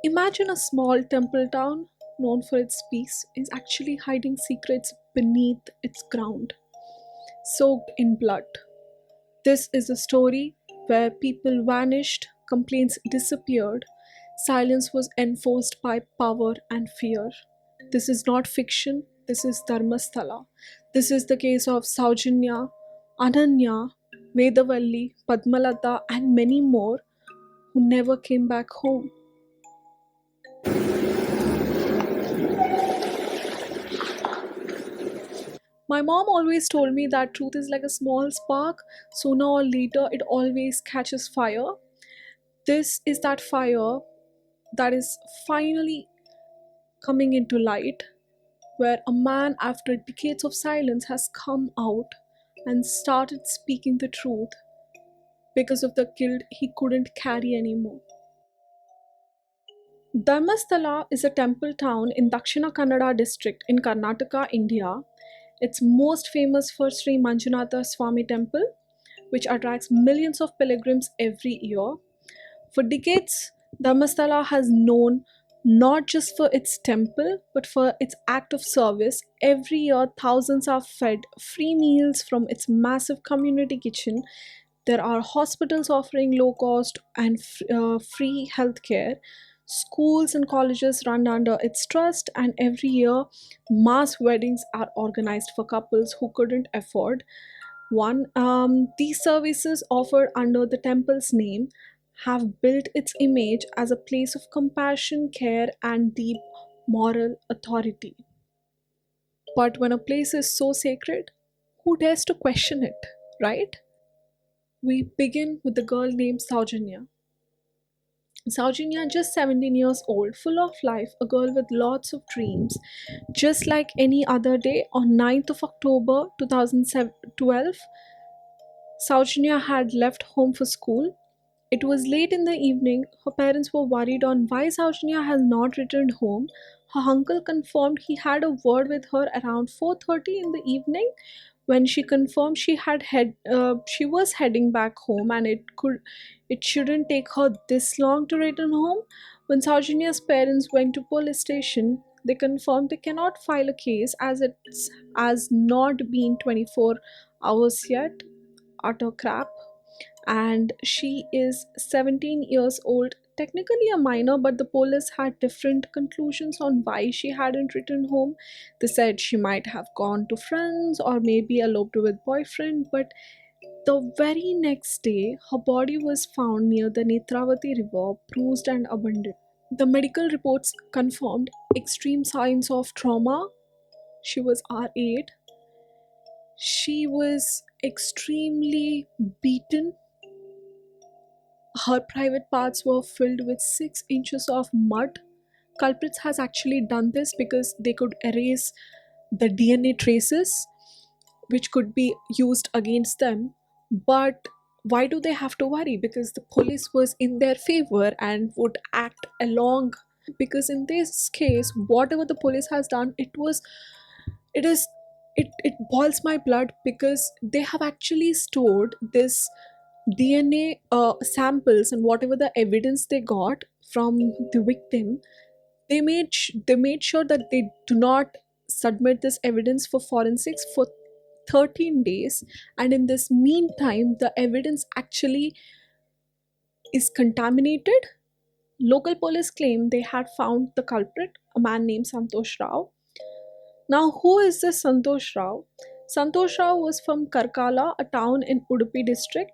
Imagine a small temple town known for its peace is actually hiding secrets beneath its ground, soaked in blood. This is a story where people vanished, complaints disappeared, silence was enforced by power and fear. This is not fiction, this is Dharmasthala. This is the case of Sowjanya, Ananya, Vedavalli, Padmalata, and many more who never came back home. My mom always told me that truth is like a small spark, sooner or later, it always catches fire. This is that fire that is finally coming into light, where a man, after decades of silence, has come out and started speaking the truth because of the guilt he couldn't carry anymore. Dharmasthala is a temple town in Dakshina Kannada district in Karnataka, India. It's most famous for Sri Manjunatha Swami temple, which attracts millions of pilgrims every year. For decades, Dharmasthala has known not just for its temple but for its act of service. Every year, thousands are fed free meals from its massive community kitchen. There are hospitals offering low cost and free healthcare. Schools and colleges run under its trust, and every year, mass weddings are organized for couples who couldn't afford one. These services, offered under the temple's name, have built its image as a place of compassion, care, and deep moral authority. But when a place is so sacred, who dares to question it, right? We begin with the girl named Sowjanya. Sowjanya, just 17 years old, full of life, a girl with lots of dreams. Just like any other day, on 9th of October 2012, Sowjanya had left home for school. It was late in the evening. Her parents were worried on why Sowjanya has not returned home. Her uncle confirmed he had a word with her around 4:30 in the evening. When she confirmed she was heading back home, and it shouldn't take her this long to return home. When Saujanya's parents went to police station, they confirmed they cannot file a case as it's as not been 24 hours yet. Utter crap. And she is 17 years old, technically a minor, but the police had different conclusions on why she hadn't returned home. They said she might have gone to friends or maybe eloped with boyfriend, but the very next day her body was found near the Netravathi River, bruised and abandoned. The medical reports confirmed extreme signs of trauma. She was R8. She was extremely beaten. Her private parts were filled with 6 inches of mud. Culprits has actually done this because they could erase the DNA traces which could be used against them. But why do they have to worry? Because the police was in their favor and would act along. Because in this case, whatever the police has done, it is it boils my blood because they have actually stored this DNA samples and whatever the evidence they got from the victim. They made sure that they do not submit this evidence for forensics for 13 days, and in this meantime the evidence actually is contaminated. Local police claim they had found the culprit, a man named Santosh Rao. Now, who is this Santosh Rao? Santosh Rao was from Karkala, a town in Udupi district.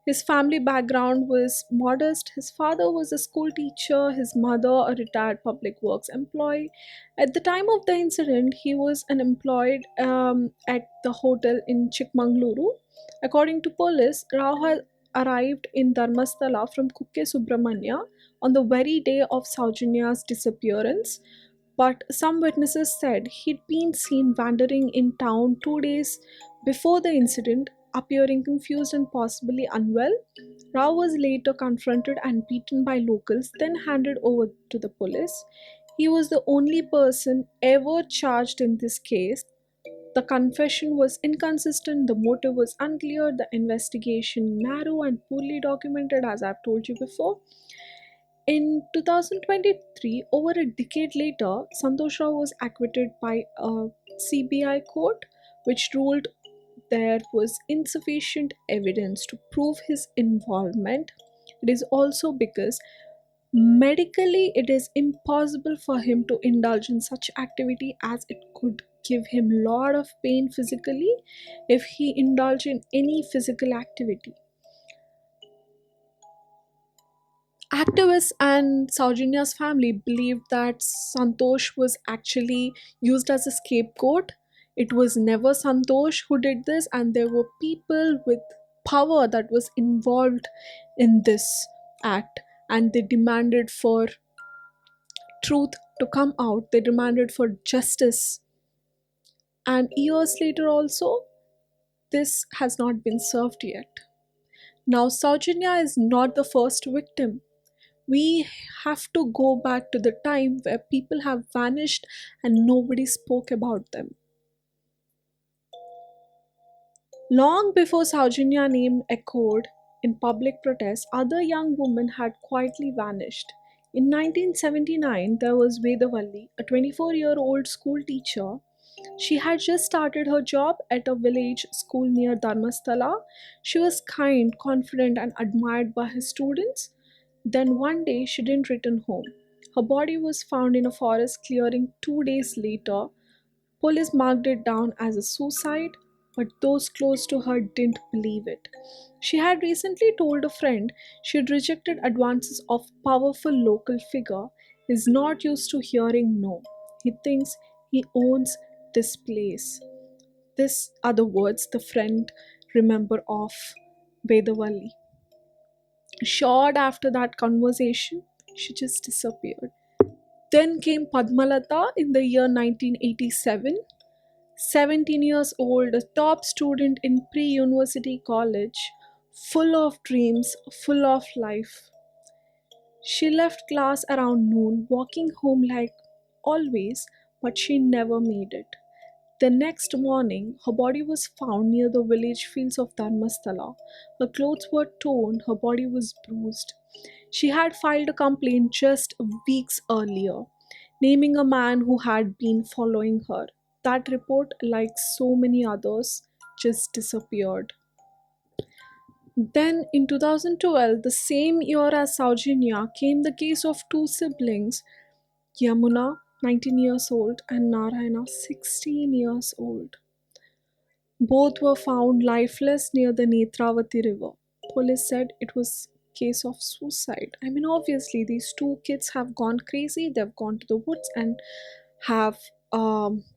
His family background was modest. His father was a school teacher, his mother a retired public works employee. At the time of the incident, he was an employed at the hotel in Chikmagaluru. According to police, Rao had arrived in Dharmasthala from Kukke Subramanya on the very day of Saujanya's disappearance. But some witnesses said he'd been seen wandering in town 2 days before the incident, appearing confused and possibly unwell. Rao was later confronted and beaten by locals, then handed over to the police. He was the only person ever charged in this case. The confession was inconsistent, the motive was unclear, the investigation narrow and poorly documented, as I've told you before. In 2023, over a decade later, Santosh Rao was acquitted by a CBI court, which ruled there was insufficient evidence to prove his involvement. It is also because medically it is impossible for him to indulge in such activity, as it could give him lot of pain physically if he indulged in any physical activity. Activists and Sowjanya's family believed that Santosh was actually used as a scapegoat. It was never Santosh who did this, and there were people with power that was involved in this act, and they demanded for truth to come out. They demanded for justice. And years later, also, this has not been served yet. Now, Saujanya is not the first victim. We have to go back to the time where people have vanished and nobody spoke about them. Long before Saujanya name echoed in public protest, other young women had quietly vanished. In 1979, there was Vedavalli, a 24-year-old school teacher. She had just started her job at a village school near Dharmasthala. She was kind, confident, and admired by her students. Then one day she didn't return home. Her body was found in a forest clearing 2 days later. Police marked it down as a suicide, but those close to her didn't believe it. She had recently told a friend she had rejected advances of powerful local figure. Is not used to hearing no. He thinks he owns this place. This are the words the friend remember of Vedavalli. Short after that conversation, she just disappeared. Then came Padmalata in the year 1987. 17 years old, a top student in pre university college, full of dreams, full of life. She left class around noon, walking home like always, but she never made it. The next morning, her body was found near the village fields of Dharmasthala. Her clothes were torn, her body was bruised. She had filed a complaint just weeks earlier, naming a man who had been following her. That report, like so many others, just disappeared. Then in 2012, the same year as Saujanya, came the case of two siblings, Yamuna, 19 years old, and Narayana, 16 years old. Both were found lifeless near the Netravathi River. Police said it was case of suicide. I mean, obviously, these two kids have gone crazy. They've gone to the woods and have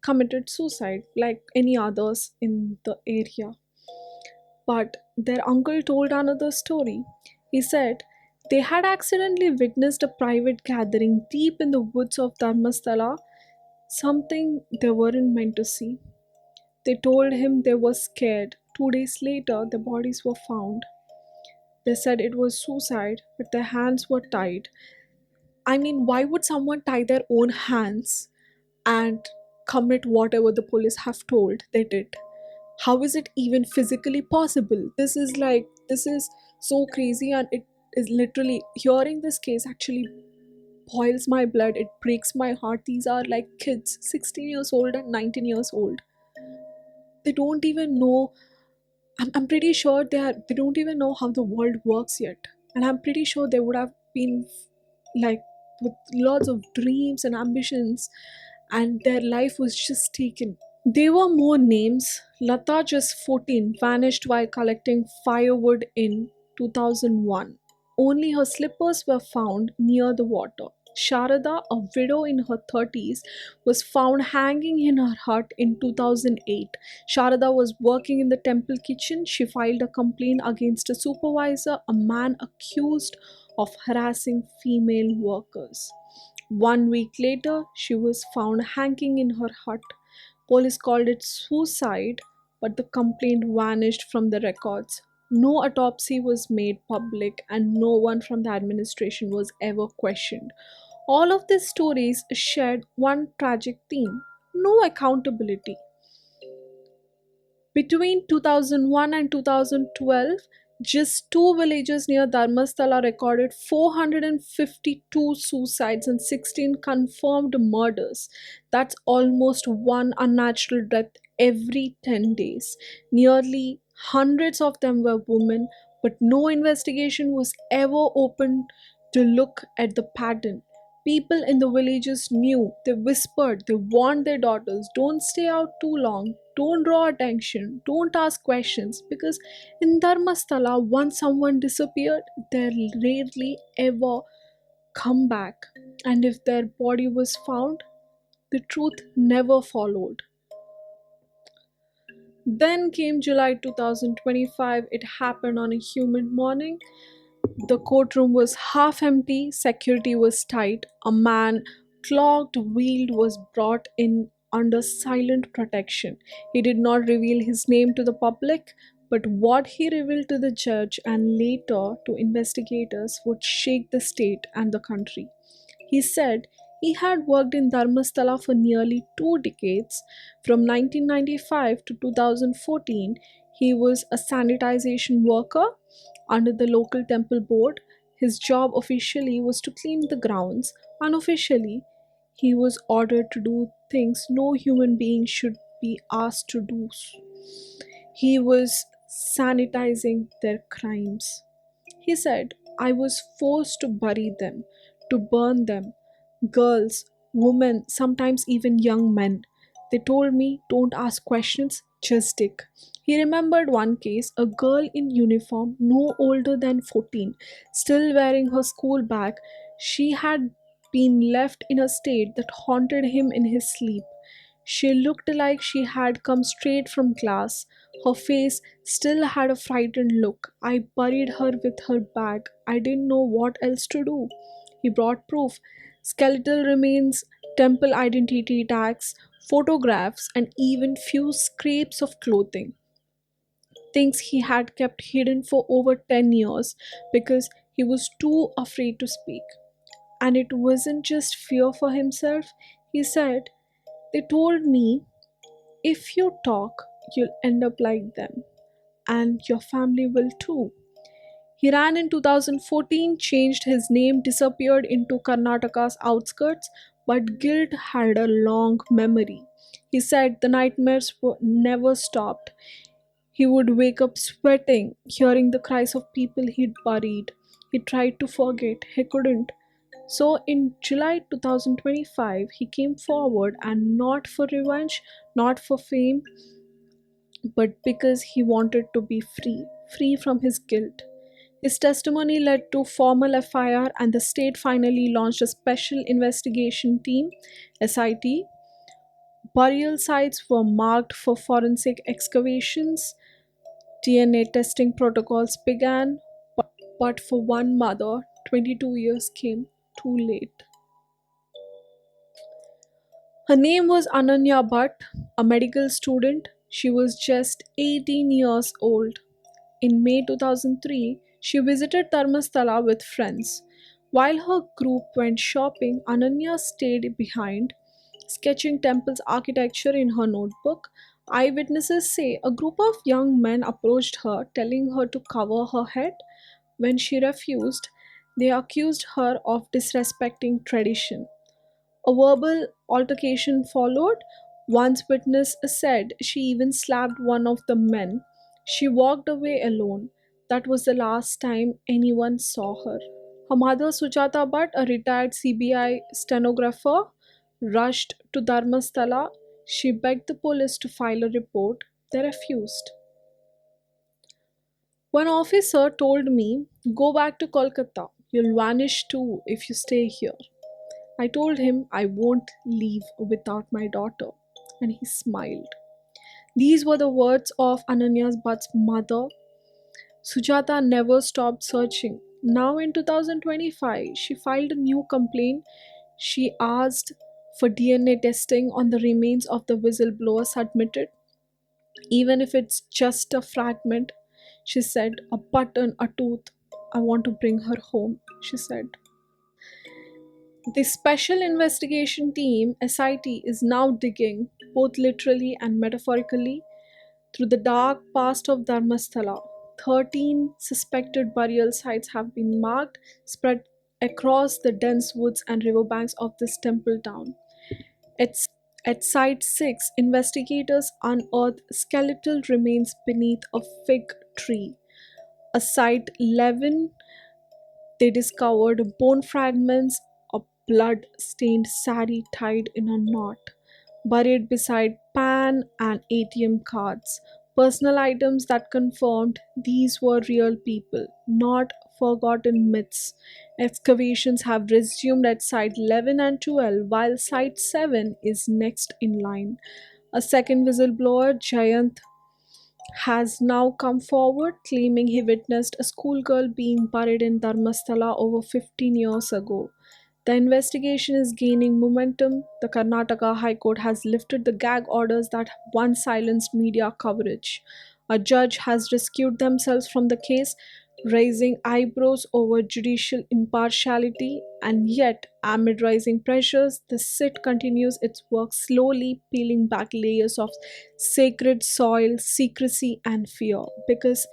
committed suicide like any others in the area. But their uncle told another story. He said they had accidentally witnessed a private gathering deep in the woods of Dharmasthala, something they weren't meant to see. They told him they were scared. 2 days later, the bodies were found. They said it was suicide, but their hands were tied. I mean, why would someone tie their own hands and commit whatever the police have told they did? How is it even physically possible? This is so crazy, and it is literally, hearing this case actually boils my blood. It breaks my heart. These are like kids, 16 years old and 19 years old. They don't even know. I'm pretty sure they don't even know how the world works yet, and I'm pretty sure they would have been like with lots of dreams and ambitions, and their life was just taken. There were more names. Lata, just 14, vanished while collecting firewood in 2001. Only her slippers were found near the water. Sharada, a widow in her 30s, was found hanging in her hut in 2008. Sharada was working in the temple kitchen. She filed a complaint against a supervisor, a man accused of harassing female workers. 1 week later, she was found hanging in her hut. Police called it suicide, but the complaint vanished from the records. No autopsy was made public, and no one from the administration was ever questioned. All of these stories shared one tragic theme: no accountability. Between 2001 and 2012, Just two villages near Dharmasthala recorded 452 suicides and 16 confirmed murders. That's almost one unnatural death every 10 days. Nearly hundreds of them were women, but no investigation was ever opened to look at the pattern. People in the villages knew. They whispered, they warned their daughters, don't stay out too long, don't draw attention, don't ask questions, because in Dharmasthala, once someone disappeared, they rarely ever come back. And if their body was found, the truth never followed. Then came July 2025. It happened on a humid morning. The courtroom was half empty, security was tight. A man, clogged wheeled, was brought in under silent protection. He did not reveal his name to the public, but what he revealed to the judge and later to investigators would shake the state and the country. He said he had worked in Dharmasthala for nearly 2 decades. From 1995 to 2014, he was a sanitization worker under the local temple board. His job officially was to clean the grounds. Unofficially, he was ordered to do things no human being should be asked to do. He was sanitizing their crimes. He said, I was forced to bury them, to burn them. Girls, women, sometimes even young men. They told me, don't ask questions, just dig. He remembered one case, a girl in uniform, no older than 14, still wearing her school bag. She had been left in a state that haunted him in his sleep. She looked like she had come straight from class. Her face still had a frightened look. I buried her with her bag. I didn't know what else to do. He brought proof, skeletal remains, temple identity tags, photographs, and even few scraps of clothing. Things he had kept hidden for over 10 years because he was too afraid to speak. And it wasn't just fear for himself. He said, they told me if you talk, you'll end up like them, and your family will too. He ran in 2014, changed his name, disappeared into Karnataka's outskirts, but guilt had a long memory. He said the nightmares never stopped. He would wake up sweating, hearing the cries of people he'd buried. He tried to forget, he couldn't. So in July 2025, he came forward, and not for revenge, not for fame, but because he wanted to be free, free from his guilt. His testimony led to formal FIR, and the state finally launched a special investigation team, SIT. Burial sites were marked for forensic excavations. DNA testing protocols began, but for one mother, 22 years came too late. Her name was Ananya Bhatt, a medical student. She was just 18 years old. In May 2003, she visited Dharmasthala with friends. While her group went shopping, Ananya stayed behind, sketching temple's architecture in her notebook. Eyewitnesses say a group of young men approached her, telling her to cover her head. When she refused, they accused her of disrespecting tradition. A verbal altercation followed. Once witness said she even slapped one of the men. She walked away alone. That was the last time anyone saw her. Her mother, Sujata Bhatt, a retired CBI stenographer, rushed to Dharmasthala. She begged the police to file a report. They refused. One officer told me, go back to Kolkata. You'll vanish too if you stay here. I told him I won't leave without my daughter, and he smiled. These were the words of Ananya Bhatt's mother. Sujata never stopped searching. Now in 2025, she filed a new complaint. She asked for DNA testing on the remains of the whistleblower submitted, even if it's just a fragment. She said, a button, a tooth. I want to bring her home, she said. The Special Investigation Team, SIT, is now digging, both literally and metaphorically, through the dark past of Dharmasthala. 13 suspected burial sites have been marked, spread across the dense woods and riverbanks of this temple town. At, at Site 6, investigators unearthed skeletal remains beneath a fig tree. At Site 11, they discovered bone fragments, a blood stained sari tied in a knot, buried beside PAN and ATM cards. Personal items that confirmed these were real people, not forgotten myths. Excavations have resumed at Site 11 and 12, while Site 7 is next in line. A second whistleblower, Jayant, has now come forward claiming he witnessed a schoolgirl being buried in Dharmasthala over 15 years ago. The investigation is gaining momentum. The Karnataka High Court has lifted the gag orders that once silenced media coverage. A judge has rescued themselves from the case, raising eyebrows over judicial impartiality, and yet, amid rising pressures, the SIT continues its work, slowly peeling back layers of sacred soil, secrecy, and fear. Because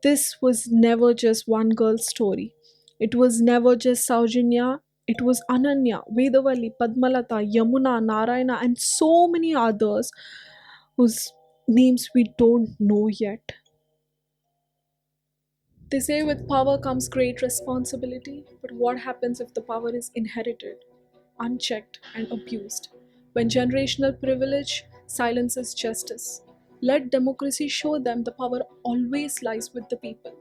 this was never just one girl's story. It was never just Sowjanya. It was Ananya, Vedavali, Padmalata, Yamuna, Narayana, and so many others whose names we don't know yet. They say with power comes great responsibility, but what happens if the power is inherited, unchecked, and abused? When generational privilege silences justice, let democracy show them the power always lies with the people,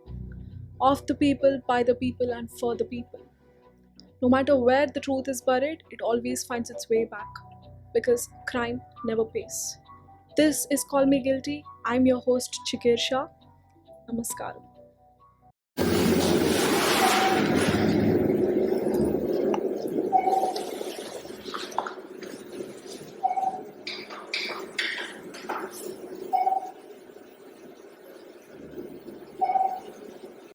of the people, by the people, and for the people. No matter where the truth is buried, it always finds its way back because crime never pays. This is Call Me Guilty. I'm your host, Chikersha. Namaskaram.